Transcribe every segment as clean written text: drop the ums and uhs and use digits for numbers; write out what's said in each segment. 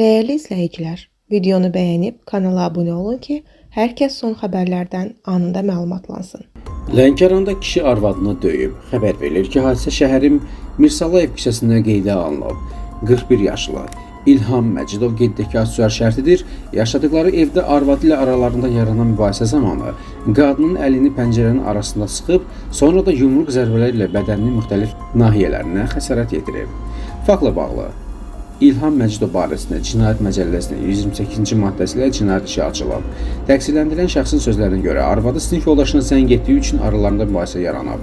Değerli izləyicilər, videonu bəyənib kanala abunə olun ki, hər kəs son xəbərlərdən anında məlumatlansın. Lənkəranda kişi arvadını döyüb. Xəbər verilir ki, hadisə şəhərin Mirsalayev küçəsində qeydə alınıb. 41 yaşlı İlham Məcidov qeyddəki aksiyar şərtidir. Yaşadıkları evdə arvadı ilə aralarında yaranan mübahisə zamanı qadının əlini pəncərənin arasında sıxıb, sonra da yumruq zərbələrlə bədəninin müxtəlif nahiyələrinə xəsarət yetirib. Faktla bağlı İlham Məcidov barəsində Cinayət Məcəlləsinin 128-ci maddəsi ilə cinayət işi açılıb. Təqsirləndirilən şəxsin sözlərinə görə arvadı sinif yoldaşına zəng etdiyi üçün aralarında mübahisə yaranıb.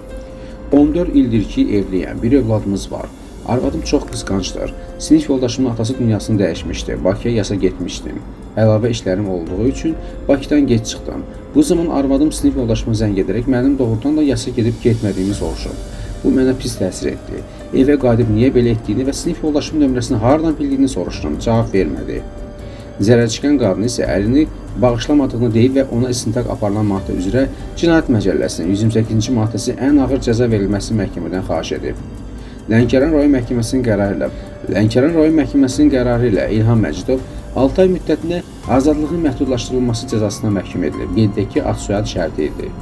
14 ildir ki, evliyəm, bir övladımız var. Arvadım çox qısqancdır. Sinif yoldaşımın atası dünyasını dəyişmişdi. Bakıya yasa getmişdim. Əlavə işlərim olduğu üçün Bakıdan geç çıxdım. Bu zaman arvadım sinif yoldaşıma zəng edərək mənim doğrudan da yasa gedib getmədiyimi soruşub. Bu mənə pis təsir etdi. Evə qayıdıb niyə belə etdiyini və sinif yoldaşımın nömrəsini hardan bildiyini soruşdum. Cavab vermədi. Zərər çəkən qadın isə əlini bağışlamadığını deyib və ona istintaq aparılan maddə üzrə Cinayət Məcəlləsinin 128-ci maddəsi ən ağır cəza verilməsi məhkəmədən xahiş edib. Lənkəran rayon məhkəməsinin qərarı ilə İlham Məcidov 6 ay müddətinə azadlığın məhdudlaşdırılması cəzasına məhkum edilib. Qeyddəki ad-soyad şərti idi.